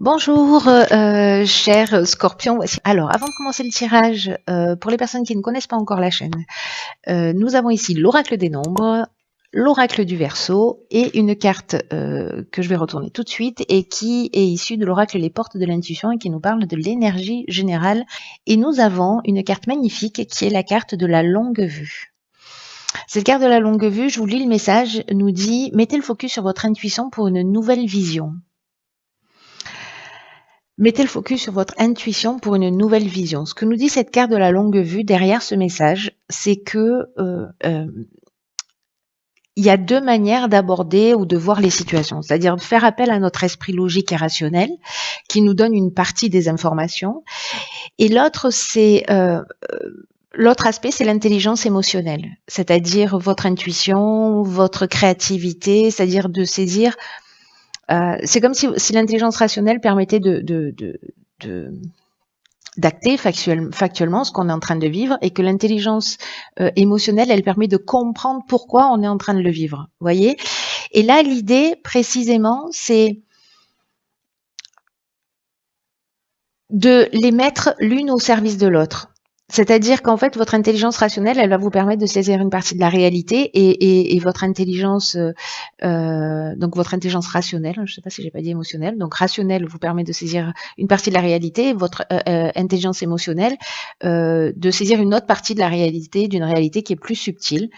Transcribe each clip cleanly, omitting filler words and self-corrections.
Bonjour, cher Scorpion. Alors, avant de commencer le tirage, pour les personnes qui ne connaissent pas encore la chaîne, nous avons ici l'oracle des nombres, l'oracle du Verseau et une carte que je vais retourner tout de suite et qui est issue de l'oracle Les Portes de l'Intuition et qui nous parle de l'énergie générale. Et nous avons une carte magnifique qui est la carte de la longue vue. Cette carte de la longue vue, je vous lis le message, nous dit « Mettez le focus sur votre intuition pour une nouvelle vision ». Mettez le focus sur votre intuition pour une nouvelle vision. Ce que nous dit cette carte de la longue vue derrière ce message, c'est que il y a deux manières d'aborder ou de voir les situations, c'est-à-dire de faire appel à notre esprit logique et rationnel qui nous donne une partie des informations, et l'autre c'est l'autre aspect, c'est l'intelligence émotionnelle, c'est-à-dire votre intuition, votre créativité, c'est-à-dire de saisir. C'est comme si l'intelligence rationnelle permettait d'acter factuellement ce qu'on est en train de vivre et que l'intelligence émotionnelle, elle permet de comprendre pourquoi on est en train de le vivre. Voyez ? Et là, l'idée, précisément, c'est de les mettre l'une au service de l'autre. C'est-à-dire qu'en fait, votre intelligence rationnelle, elle va vous permettre de saisir une partie de la réalité et votre intelligence, donc votre intelligence rationnelle, je ne sais pas si j'ai pas dit émotionnelle, donc rationnelle vous permet de saisir une partie de la réalité, votre intelligence émotionnelle de saisir une autre partie de la réalité, d'une réalité qui est plus subtile,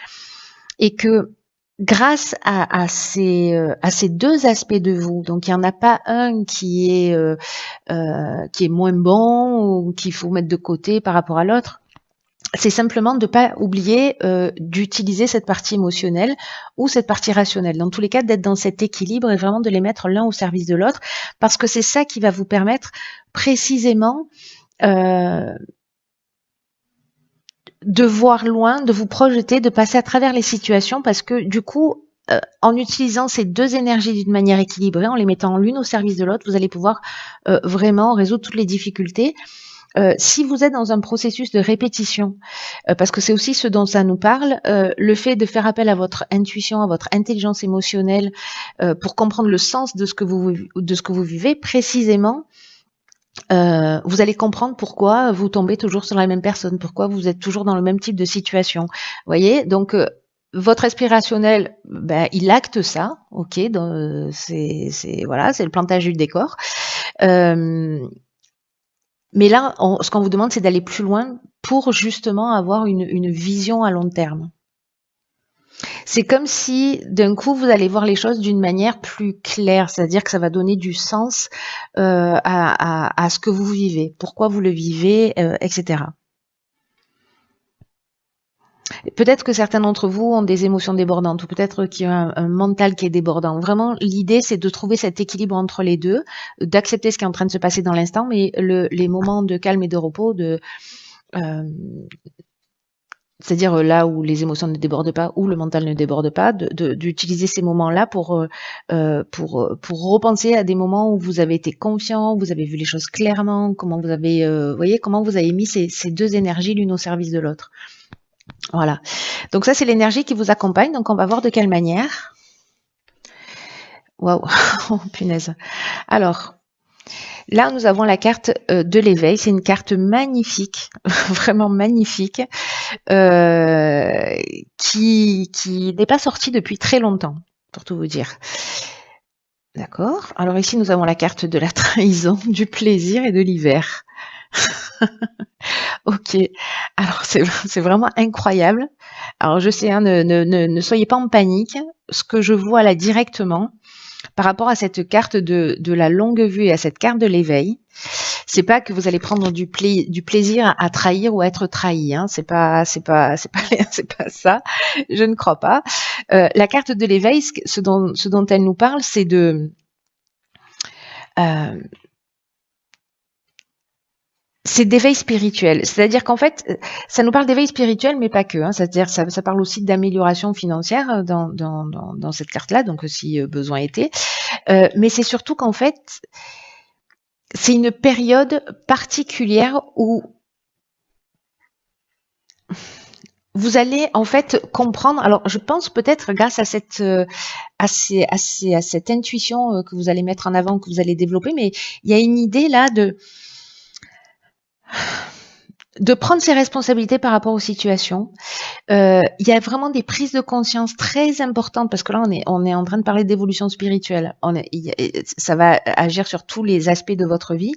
et que grâce à ces deux aspects de vous, donc il n'y en a pas un qui est moins bon ou qu'il faut mettre de côté par rapport à l'autre. C'est simplement de ne pas oublier d'utiliser cette partie émotionnelle ou cette partie rationnelle. Dans tous les cas, d'être dans cet équilibre et vraiment de les mettre l'un au service de l'autre, parce que c'est ça qui va vous permettre précisément de voir loin, de vous projeter, de passer à travers les situations, parce que du coup, en utilisant ces deux énergies d'une manière équilibrée, en les mettant l'une au service de l'autre, vous allez pouvoir vraiment résoudre toutes les difficultés. Si vous êtes dans un processus de répétition, parce que c'est aussi ce dont ça nous parle, le fait de faire appel à votre intuition, à votre intelligence émotionnelle, pour comprendre le sens de ce que vous vivez précisément, vous allez comprendre pourquoi vous tombez toujours sur la même personne, pourquoi vous êtes toujours dans le même type de situation. Vous voyez, donc votre esprit rationnel, ben, il acte ça, ok, c'est voilà, c'est le plantage du décor. Mais là, ce qu'on vous demande, c'est d'aller plus loin pour justement avoir une vision à long terme. C'est comme si d'un coup vous allez voir les choses d'une manière plus claire, c'est-à-dire que ça va donner du sens à ce que vous vivez, pourquoi vous le vivez, etc. Peut-être que certains d'entre vous ont des émotions débordantes ou peut-être qu'il y a un mental qui est débordant. Vraiment, l'idée, c'est de trouver cet équilibre entre les deux, d'accepter ce qui est en train de se passer dans l'instant, mais les moments de calme et de repos, c'est-à-dire là où les émotions ne débordent pas, où le mental ne déborde pas, d'utiliser ces moments-là pour repenser à des moments où vous avez été confiant, où vous avez vu les choses clairement, comment vous avez, voyez, comment vous avez mis ces deux énergies l'une au service de l'autre. Voilà. Donc ça, c'est l'énergie qui vous accompagne. Donc on va voir de quelle manière. Waouh, oh, punaise. Alors, là, nous avons la carte de l'éveil. C'est une carte magnifique, vraiment magnifique, qui n'est pas sortie depuis très longtemps, pour tout vous dire. D'accord. Alors ici, nous avons la carte de la trahison, du plaisir et de l'hiver. Ok. Alors, c'est vraiment incroyable. Alors, je sais, hein, ne soyez pas en panique. Ce que je vois là directement, par rapport à cette carte de la longue vue et à cette carte de l'éveil, c'est pas que vous allez prendre du plaisir à trahir ou à être trahi, hein. C'est pas ça. Je ne crois pas. La carte de l'éveil, ce dont elle nous parle, c'est c'est d'éveil spirituel. C'est-à-dire qu'en fait, ça nous parle d'éveil spirituel, mais pas que, hein. C'est-à-dire ça parle aussi d'amélioration financière dans cette carte-là, donc si besoin était. Mais c'est surtout qu'en fait, c'est une période particulière où vous allez en fait comprendre. Alors, je pense peut-être grâce à cette à cette intuition que vous allez mettre en avant, que vous allez développer, mais il y a une idée là de prendre ses responsabilités par rapport aux situations. Il y a vraiment des prises de conscience très importantes parce que là, on est en train de parler d'évolution spirituelle. Ça va agir sur tous les aspects de votre vie.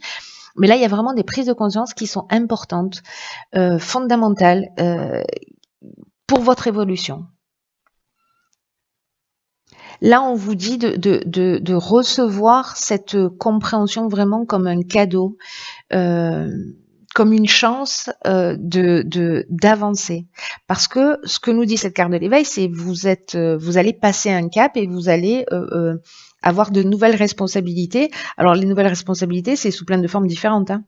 Mais là, il y a vraiment des prises de conscience qui sont importantes, fondamentales pour votre évolution. Là, on vous dit de recevoir cette compréhension vraiment comme un cadeau, comme une chance d'avancer. Parce que ce que nous dit cette carte de l'éveil, c'est vous allez passer un cap et vous allez avoir de nouvelles responsabilités. Alors, les nouvelles responsabilités, c'est sous plein de formes différentes. Hein.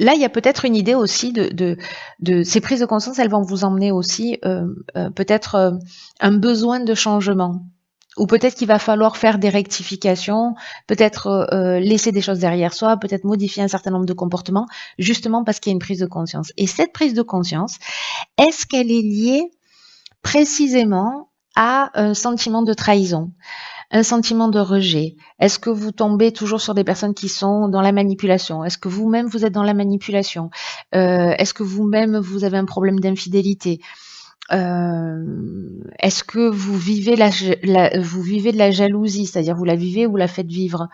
Là, il y a peut-être une idée aussi de ces prises de conscience, elles vont vous emmener aussi peut-être un besoin de changement. Ou peut-être qu'il va falloir faire des rectifications, peut-être laisser des choses derrière soi, peut-être modifier un certain nombre de comportements, justement parce qu'il y a une prise de conscience. Et cette prise de conscience, est-ce qu'elle est liée précisément à un sentiment de trahison ? Un sentiment de rejet? Est-ce que vous tombez toujours sur des personnes qui sont dans la manipulation? Est-ce que vous-même vous êtes dans la manipulation? Est-ce que vous-même vous avez un problème d'infidélité? Est-ce que vous vivez vous vivez de la jalousie, c'est-à-dire vous la vivez ou vous la faites vivre?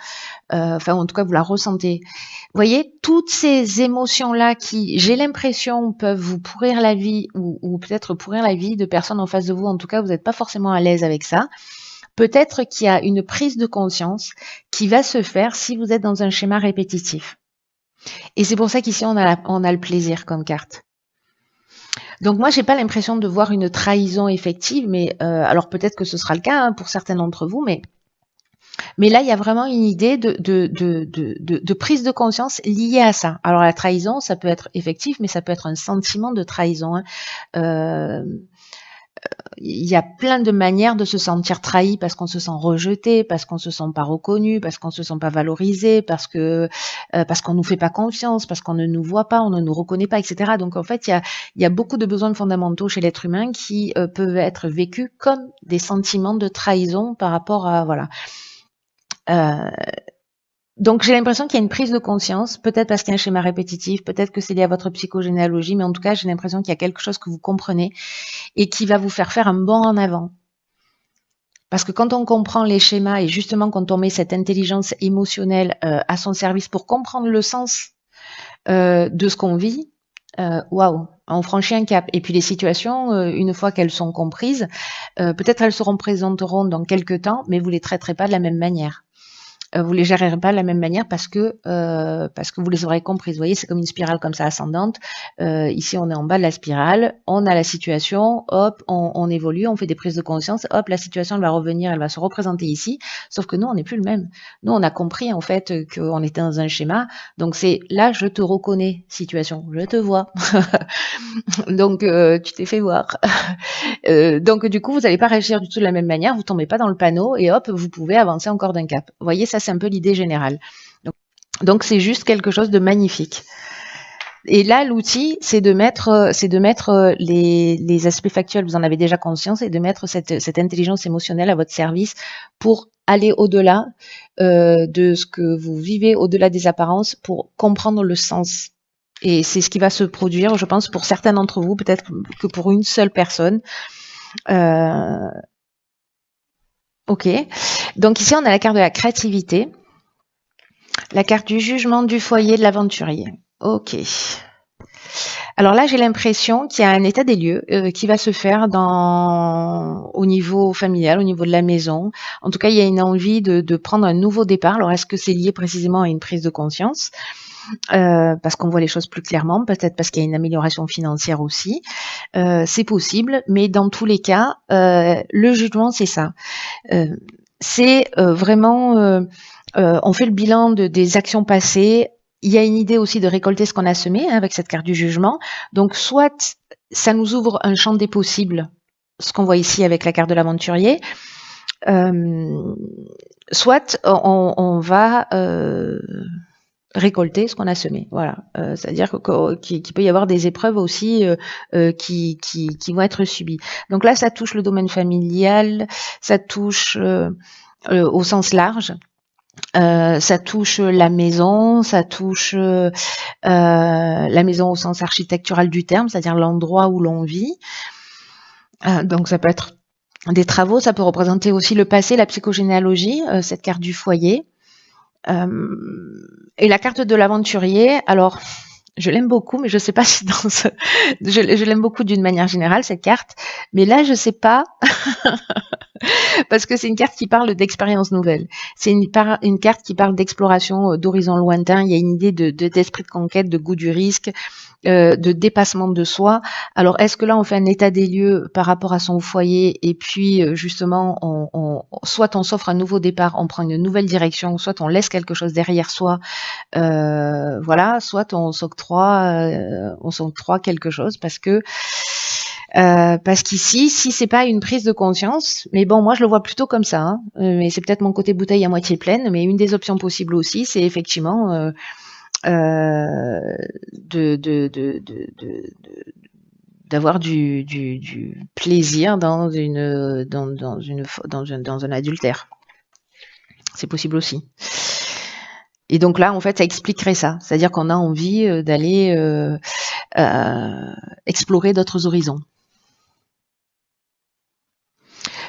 Enfin, en tout cas, vous la ressentez. Vous voyez, toutes ces émotions-là qui, j'ai l'impression, peuvent vous pourrir la vie ou peut-être pourrir la vie de personnes en face de vous. En tout cas, vous n'êtes pas forcément à l'aise avec ça. Peut-être qu'il y a une prise de conscience qui va se faire si vous êtes dans un schéma répétitif. Et c'est pour ça qu'ici, on a le plaisir comme carte. Donc moi, j'ai pas l'impression de voir une trahison effective, mais alors peut-être que ce sera le cas hein, pour certains d'entre vous, mais là, il y a vraiment une idée de prise de conscience liée à ça. Alors la trahison, ça peut être effectif, mais ça peut être un sentiment de trahison. Hein. Il y a plein de manières de se sentir trahi parce qu'on se sent rejeté, parce qu'on se sent pas reconnu, parce qu'on se sent pas valorisé, parce qu'on nous fait pas confiance, parce qu'on ne nous voit pas, on ne nous reconnaît pas, etc. Donc en fait, il y a beaucoup de besoins fondamentaux chez l'être humain qui peuvent être vécus comme des sentiments de trahison par rapport à voilà. Donc j'ai l'impression qu'il y a une prise de conscience, peut-être parce qu'il y a un schéma répétitif, peut-être que c'est lié à votre psychogénéalogie, mais en tout cas j'ai l'impression qu'il y a quelque chose que vous comprenez et qui va vous faire un bond en avant. Parce que quand on comprend les schémas et justement quand on met cette intelligence émotionnelle à son service pour comprendre le sens de ce qu'on vit, waouh, on franchit un cap. Et puis les situations, une fois qu'elles sont comprises, peut-être elles se représenteront dans quelques temps, mais vous les traiterez pas de la même manière. Vous les gérerez pas de la même manière parce que vous les aurez comprises. Vous voyez, c'est comme une spirale comme ça ascendante. Ici, on est en bas de la spirale, on a la situation, hop, on évolue, on fait des prises de conscience, hop, la situation elle va revenir, elle va se représenter ici. Sauf que nous, on n'est plus le même. Nous, on a compris en fait qu'on était dans un schéma. Donc c'est là, je te reconnais, situation, je te vois. Donc tu t'es fait voir. Donc du coup, vous n'allez pas réagir du tout de la même manière, vous tombez pas dans le panneau et hop, vous pouvez avancer encore d'un cap. Vous voyez, ça c'est un peu l'idée générale. Donc c'est juste quelque chose de magnifique. Et là, l'outil, c'est de mettre les aspects factuels, vous en avez déjà conscience, et de mettre cette intelligence émotionnelle à votre service pour aller au-delà de ce que vous vivez, au-delà des apparences, pour comprendre le sens. Et c'est ce qui va se produire, je pense, pour certains d'entre vous, peut-être que pour une seule personne. Ok. Donc ici, on a la carte de la créativité, la carte du jugement, du foyer, de l'aventurier. Ok. Alors là, j'ai l'impression qu'il y a un état des lieux qui va se faire au niveau familial, au niveau de la maison. En tout cas, il y a une envie de prendre un nouveau départ. Alors, est-ce que c'est lié précisément à une prise de conscience parce qu'on voit les choses plus clairement, peut-être parce qu'il y a une amélioration financière aussi. C'est possible, mais dans tous les cas, le jugement, c'est ça. C'est vraiment, on fait le bilan des actions passées. Il y a une idée aussi de récolter ce qu'on a semé hein, avec cette carte du jugement. Donc, soit ça nous ouvre un champ des possibles, ce qu'on voit ici avec la carte de l'aventurier, soit on va récolter ce qu'on a semé. Voilà. C'est-à-dire qu'il peut y avoir des épreuves aussi qui vont être subies. Donc là, ça touche le domaine familial, ça touche au sens large. Ça touche la maison, ça touche la maison au sens architectural du terme, c'est-à-dire l'endroit où l'on vit. Donc ça peut être des travaux, ça peut représenter aussi le passé, la psychogénéalogie, cette carte du foyer. Et la carte de l'aventurier, alors je l'aime beaucoup, mais je sais pas si dans ce... je l'aime beaucoup d'une manière générale, cette carte, mais là je sais pas, parce que c'est une carte qui parle d'expériences nouvelles. C'est une carte qui parle d'exploration, d'horizons lointains. Il y a une idée d'esprit de conquête, de goût du risque, de dépassement de soi. Alors, est-ce que là, on fait un état des lieux par rapport à son foyer et puis, justement, soit on s'offre un nouveau départ, on prend une nouvelle direction, soit on laisse quelque chose derrière soi, voilà, soit on s'octroie quelque chose parce qu'ici, si c'est pas une prise de conscience, mais bon, moi je le vois plutôt comme ça, hein, mais c'est peut-être mon côté bouteille à moitié pleine, mais une des options possibles aussi, c'est effectivement d'avoir du plaisir dans un adultère. C'est possible aussi. Et donc là, en fait, ça expliquerait ça. C'est-à-dire qu'on a envie d'aller explorer d'autres horizons.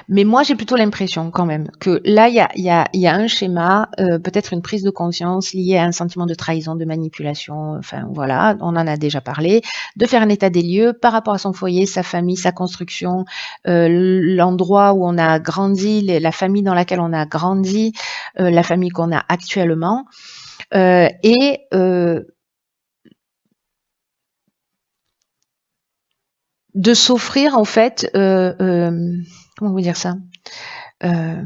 Mais moi, j'ai plutôt l'impression quand même que là, il y a un schéma, peut-être une prise de conscience liée à un sentiment de trahison, de manipulation, enfin voilà, on en a déjà parlé, de faire un état des lieux par rapport à son foyer, sa famille, sa construction, l'endroit où on a grandi, la famille dans laquelle on a grandi, la famille qu'on a actuellement, et de s'offrir en fait, comment vous dire ça, un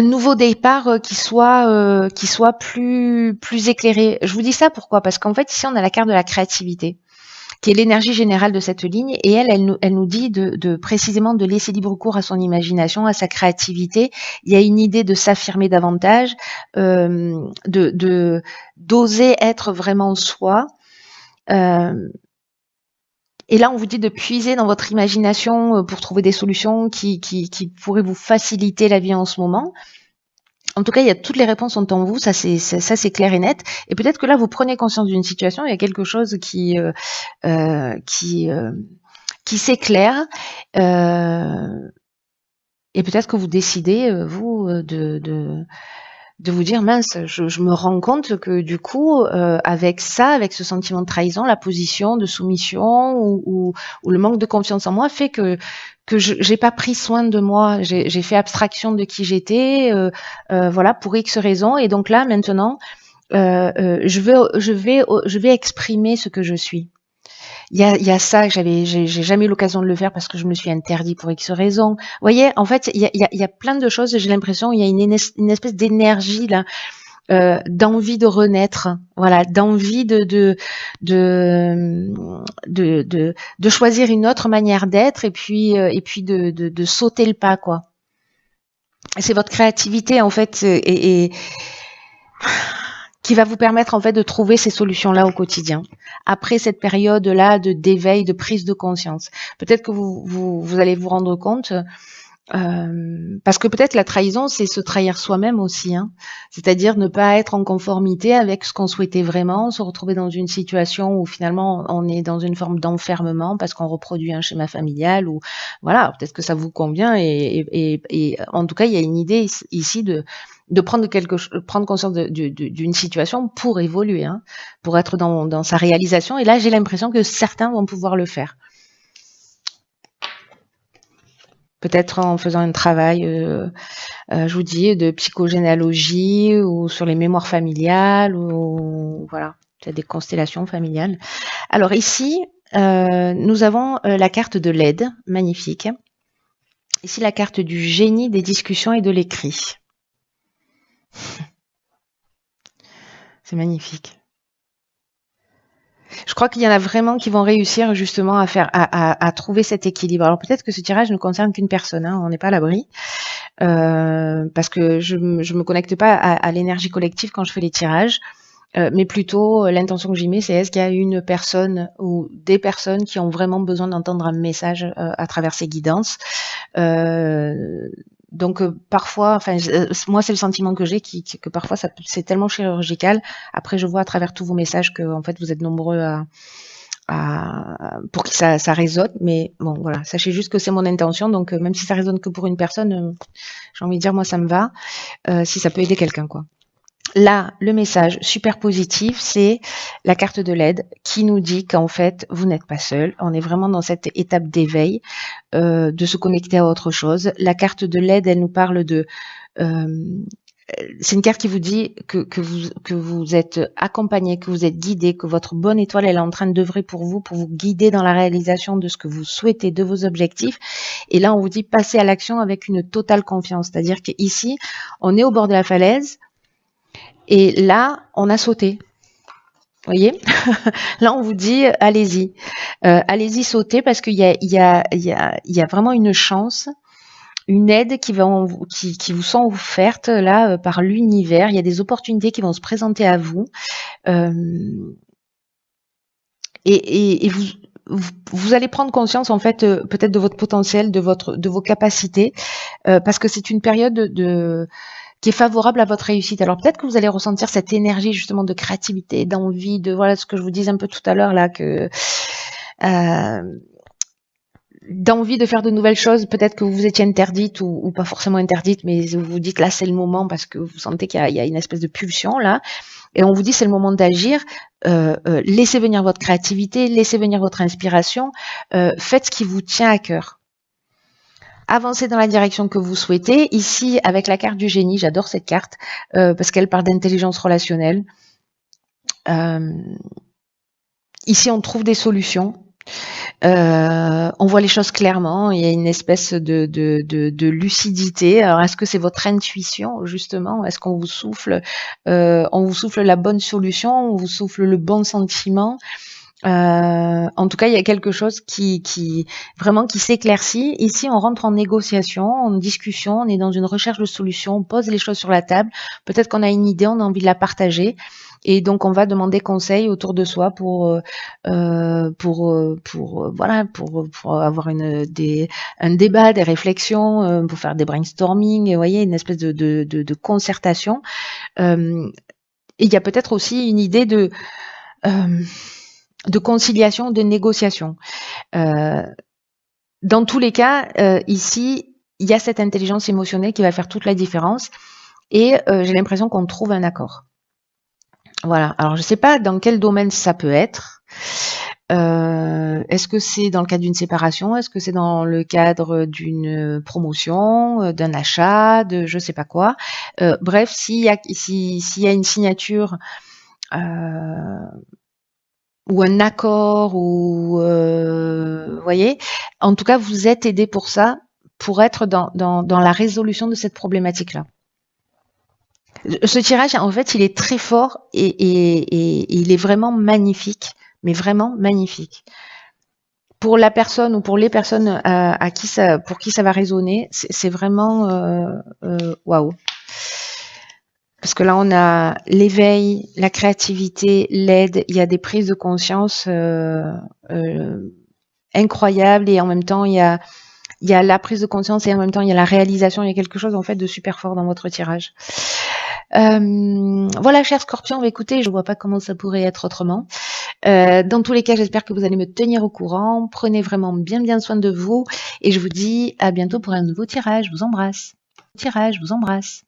nouveau départ qui soit plus éclairé. Je vous dis ça pourquoi? Parce qu'en fait ici on a la carte de la créativité, qui est l'énergie générale de cette ligne, et elle nous dit de précisément de laisser libre cours à son imagination, à sa créativité. Il y a une idée de s'affirmer davantage, d'oser être vraiment soi. Et là, on vous dit de puiser dans votre imagination pour trouver des solutions qui pourraient vous faciliter la vie en ce moment. En tout cas, il y a toutes les réponses sont en vous, ça c'est clair et net. Et peut-être que là, vous prenez conscience d'une situation, il y a quelque chose qui s'éclaire, et peut-être que vous décidez vous de vous dire mince, je me rends compte que du coup, avec ce sentiment de trahison, la position de soumission ou le manque de confiance en moi fait que j'ai pas pris soin de moi, j'ai fait abstraction de qui j'étais, voilà, pour X raisons, et donc là maintenant, je vais exprimer ce que je suis. Il y a ça, j'ai jamais eu l'occasion de le faire parce que je me suis interdit pour X raisons. Vous voyez, en fait, il y a plein de choses. J'ai l'impression il y a une espèce d'énergie là, d'envie de renaître, voilà, d'envie de choisir une autre manière d'être et puis de sauter le pas, quoi. C'est votre créativité en fait et qui va vous permettre en fait de trouver ces solutions-là au quotidien. Après cette période-là d'éveil, de prise de conscience, peut-être que vous allez vous rendre compte, parce que peut-être la trahison, c'est se trahir soi-même aussi, hein. C'est-à-dire ne pas être en conformité avec ce qu'on souhaitait vraiment, se retrouver dans une situation où finalement on est dans une forme d'enfermement parce qu'on reproduit un schéma familial, ou voilà, peut-être que ça vous convient et en tout cas il y a une idée ici de prendre conscience d'une situation pour évoluer, hein, pour être dans sa réalisation. Et là, j'ai l'impression que certains vont pouvoir le faire. Peut-être en faisant un travail, je vous dis, de psychogénéalogie ou sur les mémoires familiales, ou voilà, peut-être des constellations familiales. Alors ici, nous avons la carte de l'aide, magnifique. Ici, la carte du génie des discussions et de l'écrit. C'est magnifique. Je crois qu'il y en a vraiment qui vont réussir justement à trouver cet équilibre. Alors peut-être que ce tirage ne concerne qu'une personne, hein, on n'est pas à l'abri. parce que je me connecte pas à l'énergie collective quand je fais les tirages. Mais plutôt, l'intention que j'y mets, c'est est-ce qu'il y a une personne ou des personnes qui ont vraiment besoin d'entendre un message à travers ces guidances. Donc parfois, enfin moi c'est le sentiment que j'ai que parfois c'est tellement chirurgical. Après je vois à travers tous vos messages que en fait vous êtes nombreux pour qui ça résonne. Mais bon voilà, sachez juste que c'est mon intention. Donc même si ça résonne que pour une personne, j'ai envie de dire moi ça me va. Si ça peut aider quelqu'un quoi. Là, le message super positif, c'est la carte de l'aide qui nous dit qu'en fait, vous n'êtes pas seul. On est vraiment dans cette étape d'éveil, de se connecter à autre chose. La carte de l'aide, elle nous parle de... c'est une carte qui vous dit que vous êtes accompagné, que vous êtes guidé, que votre bonne étoile, elle est en train d'œuvrer pour vous guider dans la réalisation de ce que vous souhaitez, de vos objectifs. Et là, on vous dit passez à l'action avec une totale confiance. C'est-à-dire qu'ici, on est au bord de la falaise, et là, on a sauté. Vous voyez? Là, on vous dit, allez-y. Allez-y, sautez, parce qu'il y a vraiment une chance, une aide qui vous sont offertes là par l'univers. Il y a des opportunités qui vont se présenter à vous. Et vous allez prendre conscience, en fait, peut-être de votre potentiel, de vos capacités, parce que c'est une période qui est favorable à votre réussite. Alors peut-être que vous allez ressentir cette énergie justement de créativité, d'envie, de voilà ce que je vous disais un peu tout à l'heure là, que d'envie de faire de nouvelles choses. Peut-être que vous étiez interdite ou pas forcément interdite, mais vous vous dites là c'est le moment parce que vous sentez qu'il y a une espèce de pulsion là. Et on vous dit c'est le moment d'agir. Laissez venir votre créativité, laissez venir votre inspiration. Faites ce qui vous tient à cœur. Avancez dans la direction que vous souhaitez. Ici, avec la carte du génie, j'adore cette carte parce qu'elle parle d'intelligence relationnelle. Ici, on trouve des solutions. On voit les choses clairement. Il y a une espèce de lucidité. Alors, est-ce que c'est votre intuition justement? Est-ce qu'on vous souffle, la bonne solution? On vous souffle le bon sentiment? En tout cas, il y a quelque chose qui vraiment qui s'éclaircit. Ici, on rentre en négociation, en discussion, on est dans une recherche de solution, on pose les choses sur la table. Peut-être qu'on a une idée, on a envie de la partager. Et donc, on va demander conseil autour de soi pour avoir un débat, des réflexions, pour faire des brainstorming, vous voyez, une espèce de concertation. Et il y a peut-être aussi une idée de conciliation, de négociation. Dans tous les cas, ici, il y a cette intelligence émotionnelle qui va faire toute la différence et j'ai l'impression qu'on trouve un accord. Voilà. Alors, je ne sais pas dans quel domaine ça peut être. Est-ce que c'est dans le cadre d'une séparation? Est-ce que c'est dans le cadre d'une promotion, d'un achat, de je ne sais pas quoi? Bref, s'il y a une signature ou un accord, ou vous voyez, en tout cas, vous êtes aidé pour ça, pour être dans la résolution de cette problématique-là. Ce tirage, en fait, il est très fort et il est vraiment magnifique, mais vraiment magnifique. Pour la personne ou pour les personnes pour qui ça va résonner, c'est vraiment waouh. Parce que là, on a l'éveil, la créativité, l'aide, il y a des prises de conscience incroyables et en même temps, il y a la prise de conscience et en même temps, il y a la réalisation. Il y a quelque chose en fait de super fort dans votre tirage. Voilà, chers scorpions, écoutez, je vois pas comment ça pourrait être autrement. Dans tous les cas, j'espère que vous allez me tenir au courant. Prenez vraiment bien soin de vous et je vous dis à bientôt pour un nouveau tirage. Je vous embrasse.